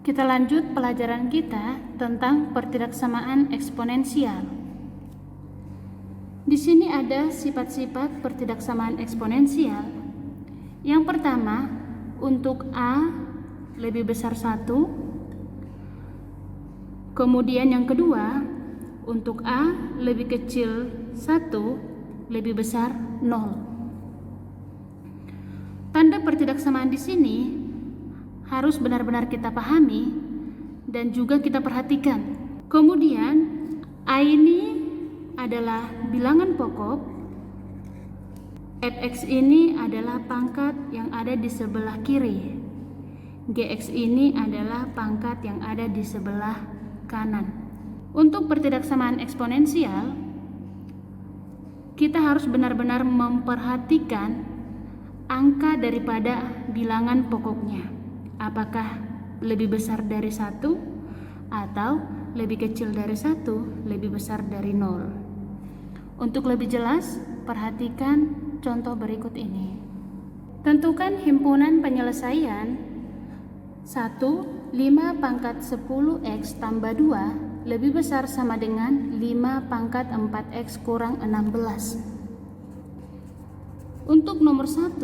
Kita lanjut pelajaran kita tentang pertidaksamaan eksponensial. Di sini ada sifat-sifat pertidaksamaan eksponensial. Yang pertama, untuk A lebih besar 1. Kemudian yang kedua, untuk A lebih kecil 1, lebih besar 0. Tanda pertidaksamaan di sini harus benar-benar kita pahami dan juga kita perhatikan. Kemudian A ini adalah bilangan pokok, fx ini adalah pangkat yang ada di sebelah kiri, gx ini adalah pangkat yang ada di sebelah kanan. Untuk pertidaksamaan eksponensial, kita harus benar-benar memperhatikan angka daripada bilangan pokoknya. Apakah lebih besar dari 1 atau lebih kecil dari 1, lebih besar dari 0. Untuk lebih jelas, perhatikan contoh berikut ini. Tentukan himpunan penyelesaian 1, 5 pangkat 10x tambah 2 lebih besar sama dengan 5 pangkat 4x kurang 16. Untuk nomor 1,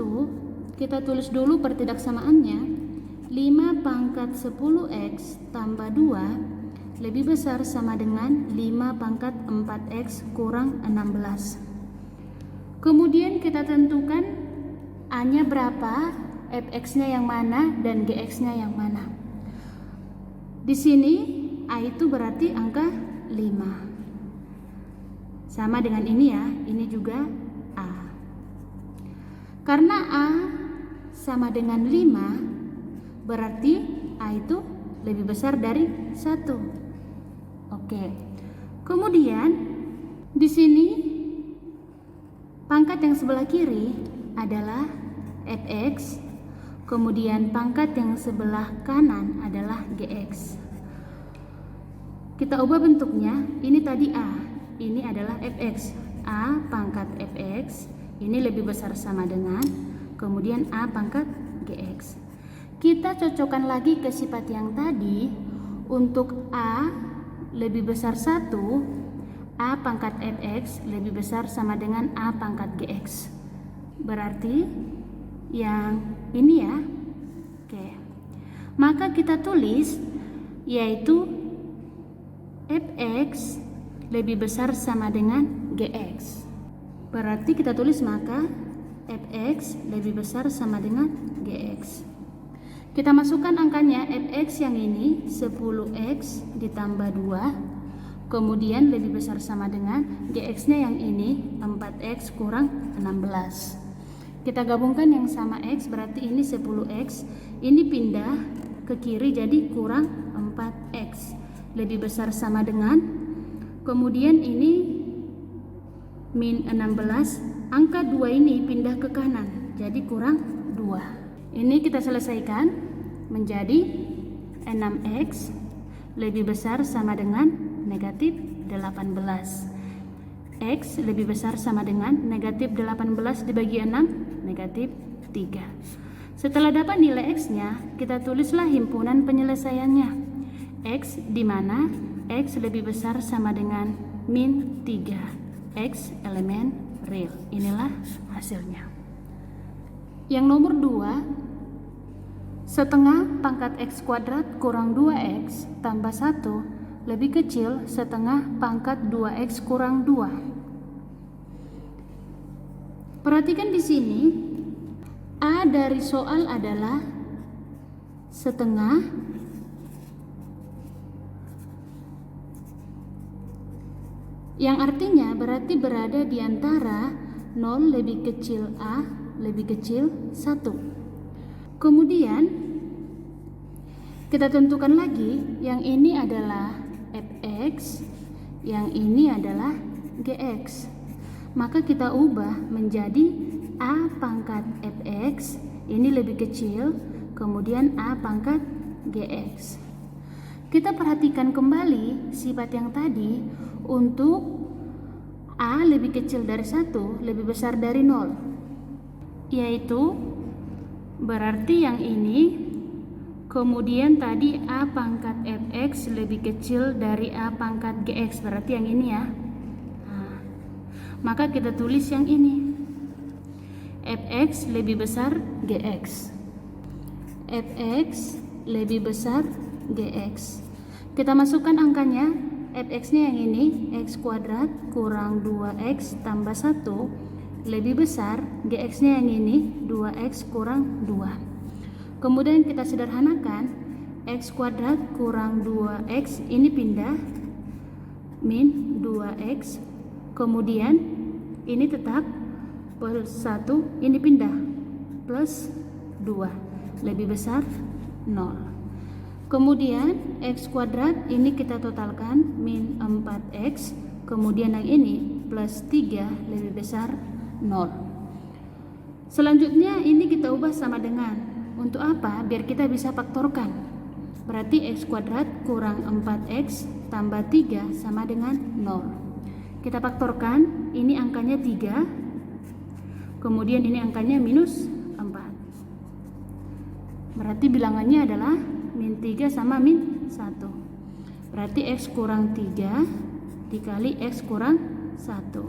kita tulis dulu pertidaksamaannya. 5 pangkat 10x tambah 2 lebih besar sama dengan 5 pangkat 4x kurang 16. Kemudian kita tentukan A-nya berapa, fx-nya yang mana, dan gx-nya yang mana. Di sini A itu berarti angka 5. Sama dengan ini ya, ini juga A. Karena A sama dengan 5, berarti A itu lebih besar dari 1. Oke. Kemudian di sini pangkat yang sebelah kiri adalah fx, kemudian pangkat yang sebelah kanan adalah gx. Kita ubah bentuknya, ini tadi A, ini adalah fx. A pangkat fx, ini lebih besar sama dengan, kemudian A pangkat gx. Kita cocokkan lagi ke sifat yang tadi. Untuk A lebih besar 1, A pangkat fx lebih besar sama dengan A pangkat gx. Berarti yang ini ya. Oke. Maka kita tulis yaitu fx lebih besar sama dengan gx. Berarti kita tulis maka fx lebih besar sama dengan gx. Kita masukkan angkanya, fx yang ini 10x ditambah 2, kemudian lebih besar sama dengan gx-nya yang ini 4x kurang 16. Kita gabungkan yang sama x, berarti ini 10x, ini pindah ke kiri jadi kurang 4x, lebih besar sama dengan, kemudian ini min 16, angka 2 ini pindah ke kanan jadi kurang 2. Ini kita selesaikan menjadi 6x lebih besar sama dengan negatif 18. X lebih besar sama dengan negatif 18 dibagi 6, negatif 3. Setelah dapat nilai x-nya, kita tulislah himpunan penyelesaiannya. X di mana x lebih besar sama dengan min 3. X elemen real. Inilah hasilnya. Yang nomor 2, setengah pangkat x kuadrat kurang 2x tambah 1 lebih kecil setengah pangkat 2x kurang 2. Perhatikan di sini, A dari soal adalah setengah yang artinya berarti berada di antara 0 lebih kecil A lebih kecil 1. Kemudian kita tentukan lagi, yang ini adalah fx, yang ini adalah gx. Maka kita ubah menjadi A pangkat fx, ini lebih kecil, kemudian A pangkat gx. Kita perhatikan kembali sifat yang tadi. Untuk A lebih kecil dari 1, lebih besar dari 0, yaitu berarti yang ini Kemudian tadi A pangkat fx lebih kecil dari A pangkat gx, berarti yang ini ya. Nah, maka kita tulis yang ini, fx lebih besar gx. Fx lebih besar gx. Kita masukkan angkanya, fx-nya yang ini, x kuadrat kurang 2x tambah 1 lebih besar gx-nya yang ini, 2x kurang 2. Kemudian kita sederhanakan, x kuadrat kurang 2x ini pindah, min 2x. Kemudian ini tetap plus 1, ini pindah, plus 2, lebih besar 0. Kemudian x kuadrat ini kita totalkan, min 4x. Kemudian yang ini plus 3 lebih besar 0. Selanjutnya ini kita ubah sama dengan, untuk apa? Biar kita bisa faktorkan. Berarti x kuadrat kurang 4x tambah 3 sama dengan 0. Kita faktorkan, ini angkanya 3. Kemudian ini angkanya minus 4. Berarti bilangannya adalah min 3 sama min 1. Berarti x kurang 3 dikali x kurang 1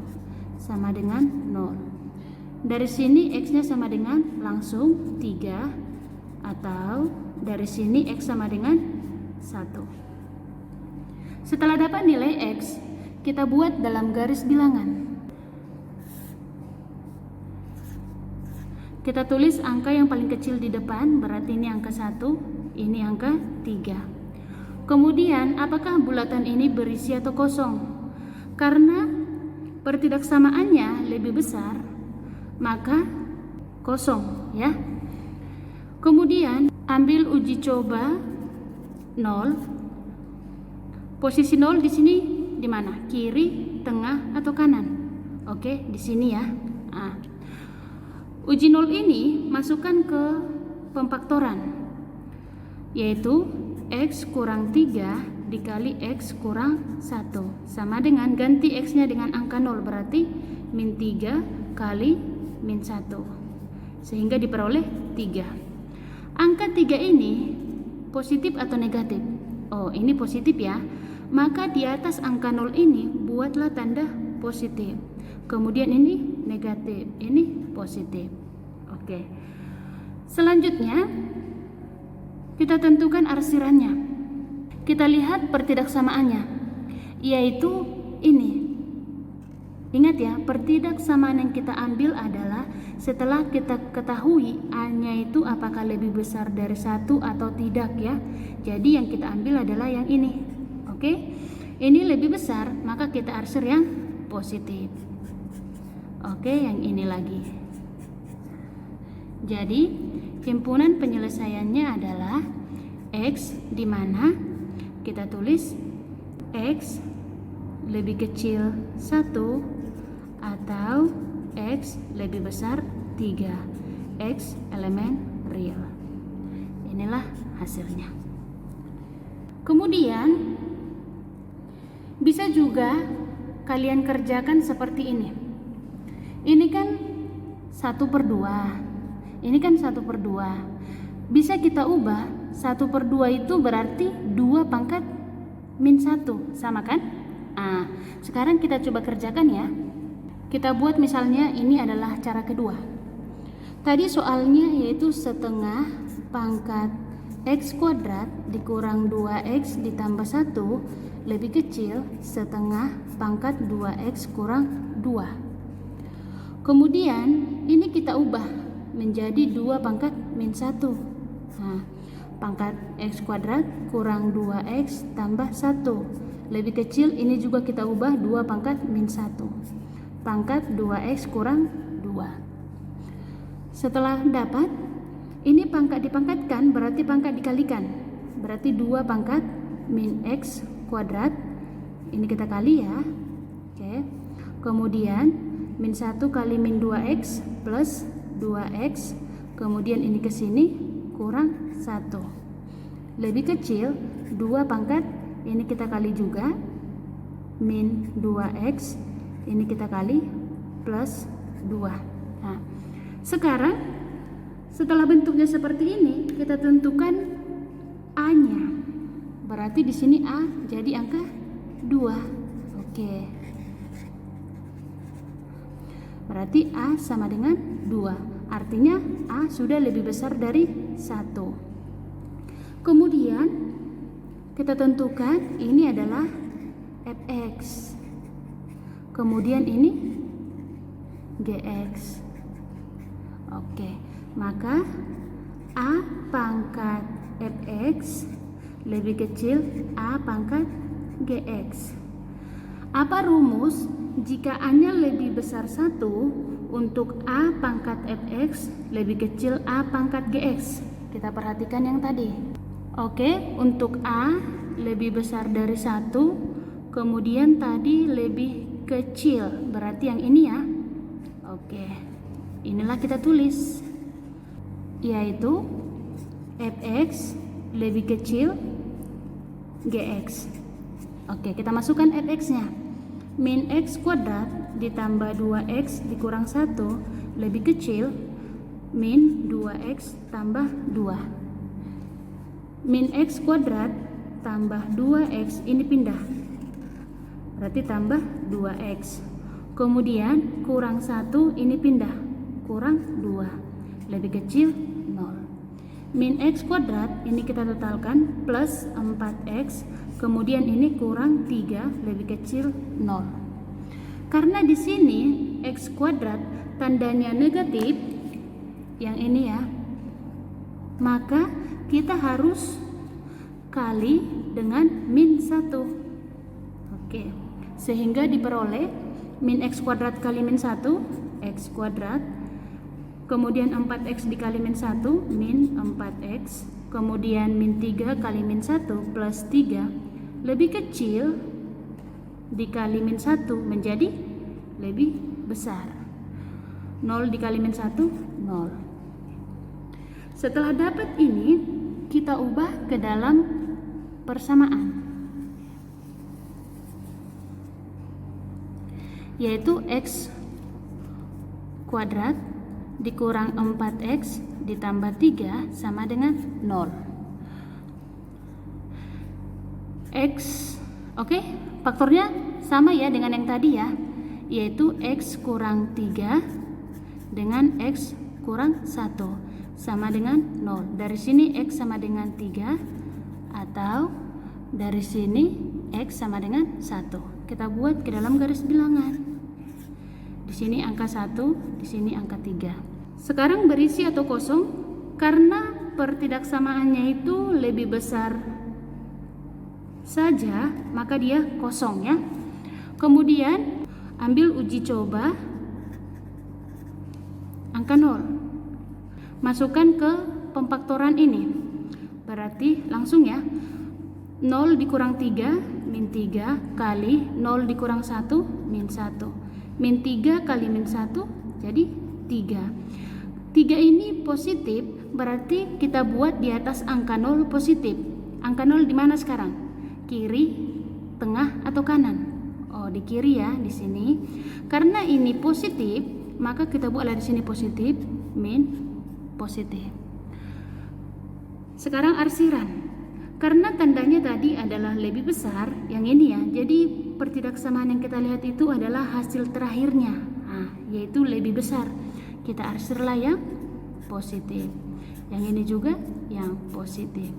sama dengan 0. Dari sini x-nya sama dengan langsung 3, atau dari sini x sama dengan 1. Setelah dapat nilai x, kita buat dalam garis bilangan. Kita tulis angka yang paling kecil di depan, berarti ini angka 1, ini angka 3. Kemudian apakah bulatan ini berisi atau kosong? Karena pertidaksamaannya lebih besar, maka kosong ya. Kemudian ambil uji coba 0. Posisi 0 di sini di mana? Kiri, tengah, atau kanan? Oke, di sini ya. Nah, uji 0 ini masukkan ke pemfaktoran, yaitu x kurang 3 dikali x kurang 1 sama dengan, ganti x-nya dengan angka 0, berarti min 3 kali min 1, sehingga diperoleh 3. Angka 3 ini positif atau negatif? Oh, ini positif ya. Maka di atas angka 0 ini buatlah tanda positif. Kemudian ini negatif, ini positif. Oke. Selanjutnya kita tentukan arsirannya. Kita lihat pertidaksamaannya, yaitu ini. Ingat ya, pertidaksamaan yang kita ambil adalah setelah kita ketahui A-nya itu apakah lebih besar dari 1 atau tidak ya. Jadi yang kita ambil adalah yang ini. Oke? Ini lebih besar, maka kita arsir yang positif. Oke, yang ini lagi. Jadi, himpunan penyelesaiannya adalah x, di mana kita tulis x lebih kecil 1 atau x lebih besar 3, x elemen real. Inilah hasilnya. Kemudian bisa juga kalian kerjakan seperti ini. Ini kan 1/2, ini kan 1/2. Bisa kita ubah, 1/2 itu berarti 2 pangkat min 1, sama kan? Nah, sekarang kita coba kerjakan ya. Kita buat misalnya ini adalah cara kedua. Tadi soalnya yaitu setengah pangkat x kuadrat dikurang 2x ditambah 1 lebih kecil setengah pangkat 2x kurang 2. Kemudian ini kita ubah menjadi 2 pangkat min 1. Nah, pangkat x kuadrat kurang 2x tambah 1 lebih kecil, ini juga kita ubah 2 pangkat min 1. Pangkat 2x kurang 2. Setelah dapat, ini pangkat dipangkatkan berarti pangkat dikalikan. Berarti 2 pangkat min x kuadrat. Ini kita kali ya. Oke. Kemudian min 1 kali min 2x plus 2x. Kemudian ini ke sini kurang 1. Lebih kecil 2 pangkat, ini kita kali juga min 2x. Ini kita kali plus 2. Nah, sekarang setelah bentuknya seperti ini, kita tentukan A-nya. Berarti di sini A jadi angka 2. Oke. Berarti A sama dengan 2. Artinya A sudah lebih besar dari 1. Kemudian kita tentukan ini adalah fx. Kemudian ini gx. Oke, maka A pangkat fx lebih kecil A pangkat gx. Apa rumus jika A-nya lebih besar 1 untuk A pangkat fx lebih kecil A pangkat gx? Kita perhatikan yang tadi. Oke, untuk A lebih besar dari 1, kemudian tadi lebih kecil, berarti yang ini ya. Oke, inilah kita tulis, yaitu fx lebih kecil gx. Oke, kita masukkan fx-nya. Min x kuadrat ditambah 2x dikurang 1 lebih kecil min 2x tambah 2. Min x kuadrat tambah 2x ini pindah, berarti tambah 2x. Kemudian kurang 1 ini pindah, kurang 2 lebih kecil 0. Min x kuadrat ini kita totalkan plus 4x, kemudian ini kurang 3 lebih kecil 0. Karena di sini x kuadrat tandanya negatif, yang ini ya, maka kita harus kali dengan min 1. Oke, sehingga diperoleh min x kuadrat kali min 1, x kuadrat. Kemudian 4x dikali min 1, min 4x. Kemudian min 3 kali min 1 plus 3 lebih kecil dikali min 1 menjadi lebih besar. 0 dikali min 1, 0. Setelah dapat ini, kita ubah ke dalam persamaan, yaitu x kuadrat dikurang 4x ditambah 3 sama dengan 0. X, oke, faktornya sama ya dengan yang tadi ya, yaitu x kurang 3 dengan x kurang 1 sama dengan 0. Dari sini x sama dengan 3, atau dari sini x sama dengan 1. Kita buat ke dalam garis bilangan. Di sini angka 1, di sini angka 3. Sekarang berisi atau kosong, karena pertidaksamaannya itu lebih besar saja, maka dia kosong ya. Kemudian ambil uji coba angka 0. Masukkan ke pemfaktoran ini. Berarti langsung ya. 0 dikurang 3, min 3 kali 0 dikurang 1, min 1. Min 3 kali min 1 jadi 3. 3 ini positif, berarti kita buat di atas angka 0 positif. Angka 0 di mana sekarang? Kiri, tengah, atau kanan? Oh, di kiri ya, di sini. Karena ini positif, maka kita buatlah di sini positif, min positif. Sekarang arsiran. Karena tandanya tadi adalah lebih besar, yang ini ya. Jadi pertidaksamaan yang kita lihat itu adalah hasil terakhirnya, yaitu lebih besar. Kita arsirlah yang positif. Yang ini juga yang positif.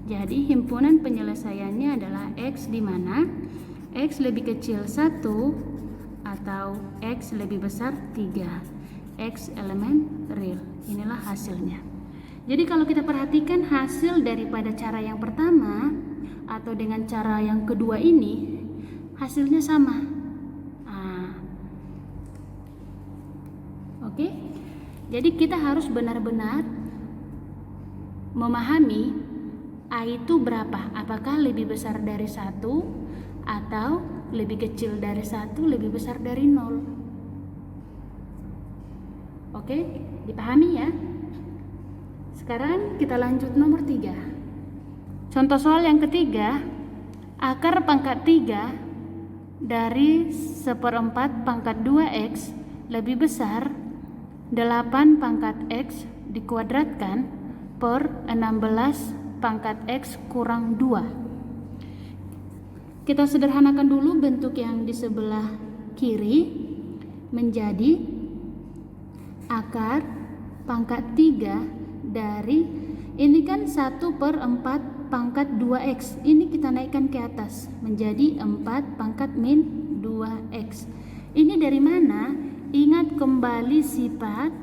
Jadi himpunan penyelesaiannya adalah X di mana X lebih kecil 1 atau X lebih besar 3. X elemen real. Inilah hasilnya. Jadi kalau kita perhatikan hasil daripada cara yang pertama atau dengan cara yang kedua ini, hasilnya sama. Oke? Jadi kita harus benar-benar memahami A itu berapa. Apakah lebih besar dari 1 atau lebih kecil dari 1, lebih besar dari 0. Oke? Dipahami ya? Sekarang kita lanjut nomor 3. Contoh soal yang ketiga, akar pangkat 3 dari 1/4 pangkat 2x lebih besar 8 pangkat x dikuadratkan per 16 pangkat X kurang 2. Kita sederhanakan dulu bentuk yang di sebelah kiri menjadi akar pangkat 3 dari, ini kan 1/4 pangkat 2X. Ini kita naikkan ke atas menjadi 4 pangkat min 2X. Ini dari mana? Ingat kembali sifat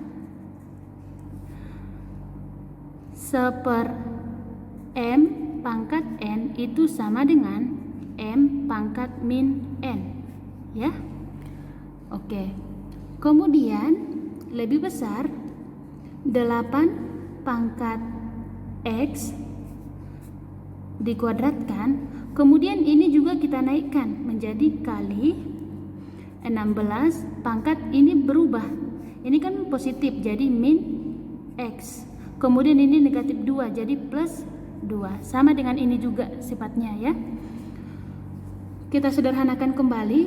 1/m pangkat n itu sama dengan m pangkat min n, ya. Oke. Kemudian lebih besar 8 pangkat X dikuadratkan, kemudian ini juga kita naikkan menjadi kali 16 pangkat, ini berubah, ini kan positif jadi min X, kemudian ini negatif 2 jadi plus 2, sama dengan ini juga sifatnya, ya. Kita sederhanakan kembali,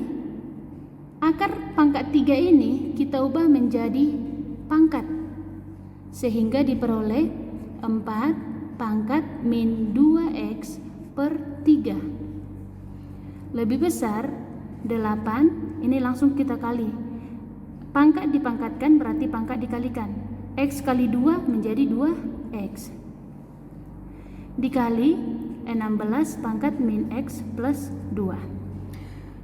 akar pangkat 3 ini kita ubah menjadi pangkat, sehingga diperoleh 4 pangkat min 2X per 3 lebih besar 8, ini langsung kita kali, pangkat dipangkatkan berarti pangkat dikalikan, X kali 2 menjadi 2X dikali 16 pangkat min X plus 2.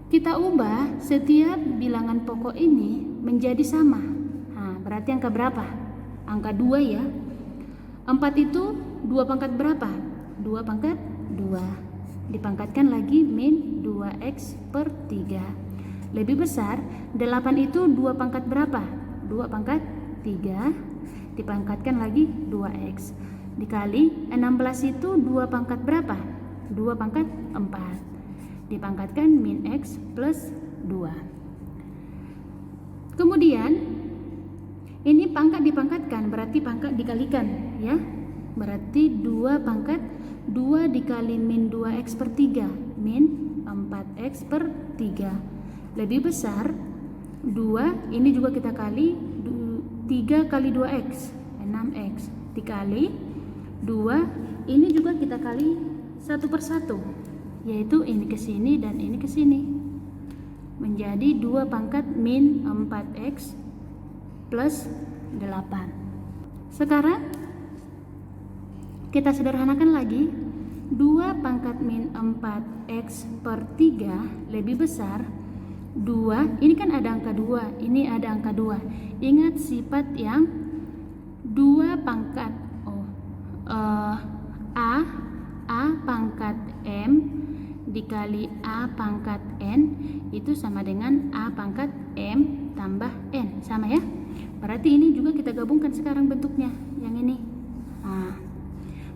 Kita ubah setiap bilangan pokok ini menjadi sama. Nah, berarti angka berapa? Angka 2, ya. 4 itu 2 pangkat berapa? 2 pangkat 2. Dipangkatkan lagi min 2X per 3. Lebih besar, 8 itu 2 pangkat berapa? 2 pangkat 3. Dipangkatkan lagi 2X. Dikali 16 itu 2 pangkat berapa? 2 pangkat 4. Dipangkatkan min X plus 2. Kemudian ini pangkat dipangkatkan berarti pangkat dikalikan, ya. Berarti 2 pangkat 2 dikali min 2X per 3 min 4X per 3 lebih besar 2, ini juga kita kali 3 kali 2X 6X dikali 2, ini juga kita kali 1/1, yaitu ini ke sini dan ini ke sini, menjadi 2 pangkat min 4X plus 8. Sekarang kita sederhanakan lagi, 2 pangkat min 4X per 3 lebih besar 2, ini kan ada angka 2, ini ada angka 2. Ingat sifat yang 2 pangkat A pangkat M dikali A pangkat N itu sama dengan A pangkat M tambah N, sama, ya. Berarti ini juga kita gabungkan sekarang bentuknya yang ini. Nah,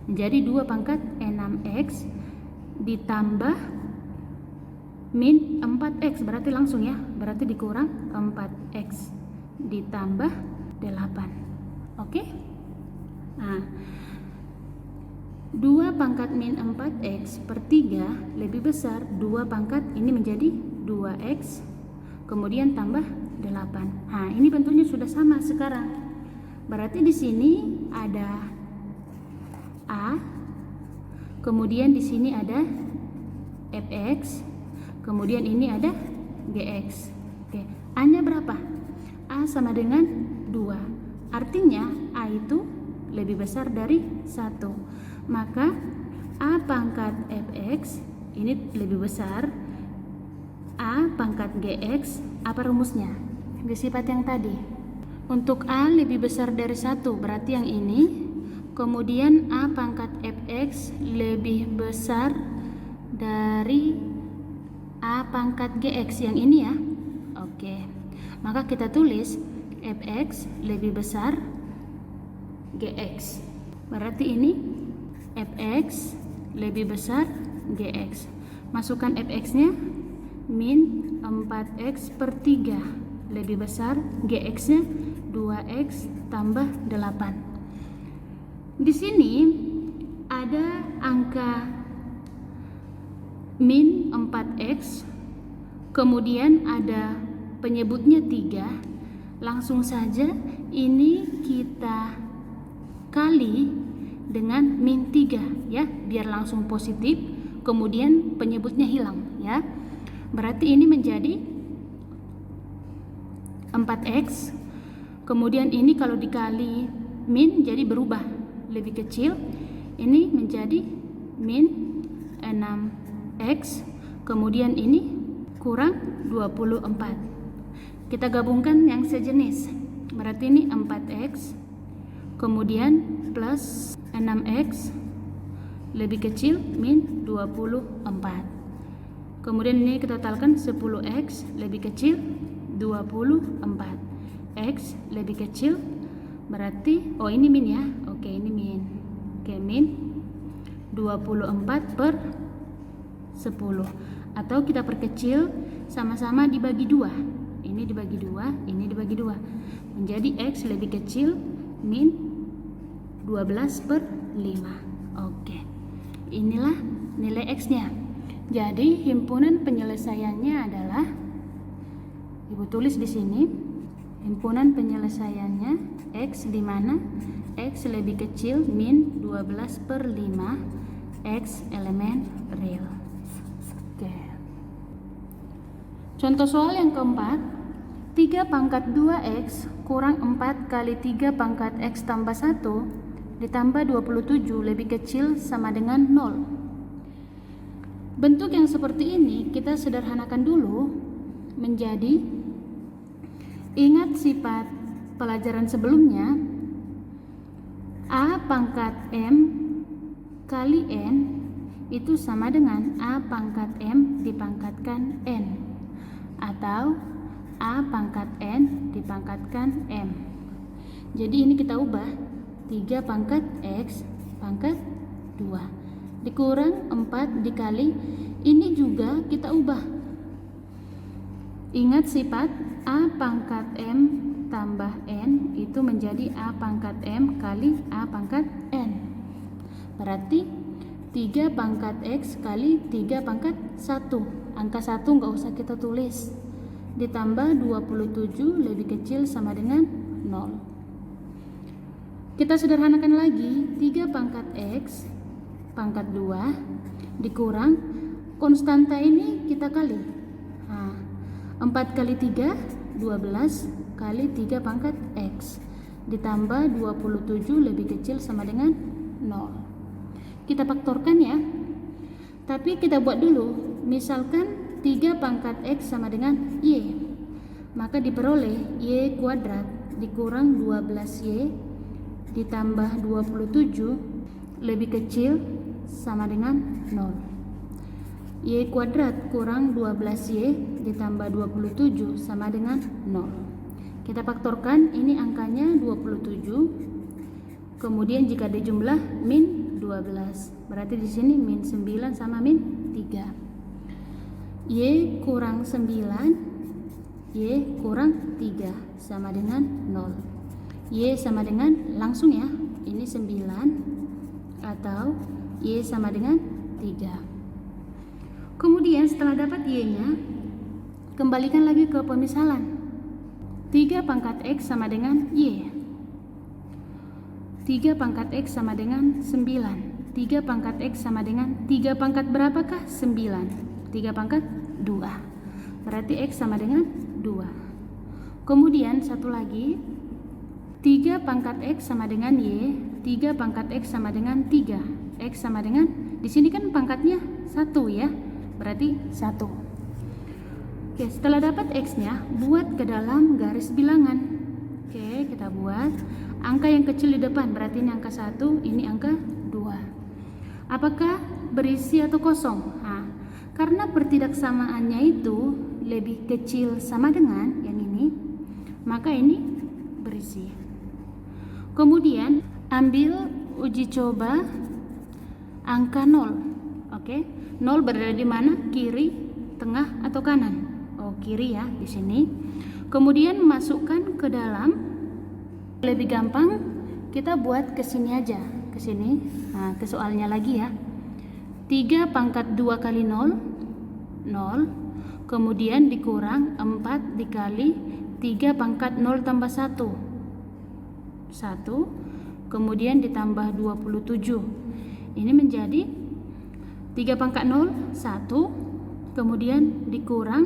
menjadi 2 pangkat 6X ditambah min 4X, berarti langsung, ya. Berarti dikurang 4X ditambah 8. Oke? Nah, 2 pangkat min 4X per 3 lebih besar 2 pangkat, ini menjadi 2X kemudian tambah 8. Nah, ini bentuknya sudah sama sekarang. Berarti di sini ada A, kemudian di sini ada Fx, kemudian ini ada Gx. Oke, A-nya berapa? A sama dengan 2. Artinya A itu lebih besar dari 1. Maka A pangkat Fx ini lebih besar A pangkat Gx. Apa rumusnya? Di sifat yang tadi. Untuk A lebih besar dari 1 berarti yang ini. Kemudian A pangkat Fx lebih besar dari A pangkat Gx yang ini, ya. Oke. Maka kita tulis Fx lebih besar Gx. Berarti ini Fx lebih besar Gx. Masukkan Fx-nya min 4X per 3 lebih besar Gx-nya 2X tambah 8. Di sini ada angka min 4X, kemudian ada penyebutnya 3. Langsung saja ini kita kali dengan min 3 ya, biar langsung positif, kemudian penyebutnya hilang ya. Berarti ini menjadi 4x, kemudian ini kalau dikali min jadi berubah lebih kecil, ini menjadi min 6x, kemudian ini kurang 24. Kita gabungkan yang sejenis, berarti ini 4x, kemudian plus 6x lebih kecil min 24. Kemudian ini kita totalkan 10x lebih kecil 24. X lebih kecil berarti, oh ini min ya. Oke, ini min. Oke, min 24 per 10. Atau kita perkecil, sama-sama dibagi 2. Ini dibagi 2, ini dibagi 2. Menjadi X lebih kecil min 12 per 5. Oke. Inilah nilai X-nya. Jadi himpunan penyelesaiannya adalah, Ibu tulis di sini, himpunan penyelesaiannya X di mana X lebih kecil min 12 per 5, X elemen real. Oke. Contoh soal yang keempat, 3 pangkat 2X kurang 4 kali 3 pangkat X tambah 1 ditambah 27 lebih kecil sama dengan 0. Bentuk yang seperti ini kita sederhanakan dulu menjadi, ingat sifat pelajaran sebelumnya, A pangkat M kali N itu sama dengan A pangkat M dipangkatkan N, atau A pangkat N dipangkatkan M. Jadi ini kita ubah, 3 pangkat X pangkat 2 dikurang 4 dikali, ini juga kita ubah. Ingat sifat A pangkat M tambah N itu menjadi A pangkat M kali A pangkat N. Berarti 3 pangkat X kali 3 pangkat 1. Angka 1 nggak usah kita tulis. Ditambah 27 lebih kecil sama dengan 0. Kita sederhanakan lagi, 3 pangkat X pangkat 2 dikurang konstanta ini kita kali. 4 kali 3 12 kali 3 pangkat X ditambah 27 lebih kecil sama dengan 0. Kita faktorkan ya. Tapi kita buat dulu, misalkan 3 pangkat X sama dengan Y, maka diperoleh Y kuadrat dikurang 12Y ditambah 27 lebih kecil sama dengan 0. Y kuadrat kurang 12Y ditambah 27 sama dengan 0. Kita faktorkan, ini angkanya 27. Kemudian jika dijumlah min 12. Berarti di sini min 9 sama min 3. Y kurang 9, Y kurang 3 sama dengan 0. Y sama dengan, langsung ya, ini 9 atau Y sama dengan 3. Kemudian setelah dapat Y-nya, kembalikan lagi ke pemisalan. 3 pangkat X sama dengan Y. 3 pangkat X sama dengan 9. 3 pangkat X sama dengan 3 pangkat berapakah? 9. 3 pangkat 2. Berarti X sama dengan 2. Kemudian satu lagi, 3 pangkat X sama dengan Y. 3 pangkat X sama dengan 3. X sama dengan, di sini kan pangkatnya 1 ya, berarti 1. Oke, setelah dapat X-nya, buat ke dalam garis bilangan. Oke, kita buat angka yang kecil di depan, berarti ini angka 1, ini angka 2. Apakah berisi atau kosong? Nah, karena pertidaksamaannya itu lebih kecil sama dengan yang ini, maka ini berisi. Kemudian ambil uji coba angka 0. Oke, 0 berada di mana? Kiri, tengah, atau kanan? Oh, kiri ya, di sini. Kemudian masukkan ke dalam. Lebih gampang kita buat ke sini aja, ke sini. Nah, ke soalnya lagi ya. 3 pangkat 2 kali 0, 0. Kemudian dikurang 4 dikali 3 pangkat 0 tambah 1, 1. kemudian ditambah 27. Ini menjadi 3 pangkat 0, 1, kemudian dikurang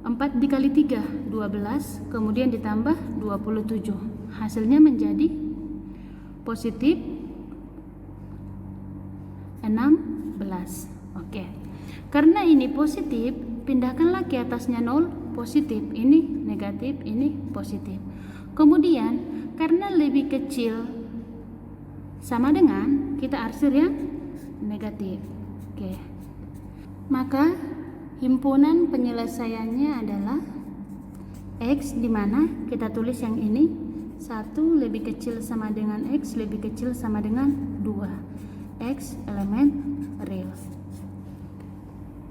4 dikali 3, 12, kemudian ditambah 27. Hasilnya menjadi positif 16. Oke. Karena ini positif, pindahkanlah ke atasnya 0, positif. Ini negatif, ini positif. Kemudian karena lebih kecil sama dengan, kita arsir yang negatif. Oke. Maka himpunan penyelesaiannya adalah X, di mana kita tulis yang ini 1 lebih kecil sama dengan X lebih kecil sama dengan 2. X elemen real.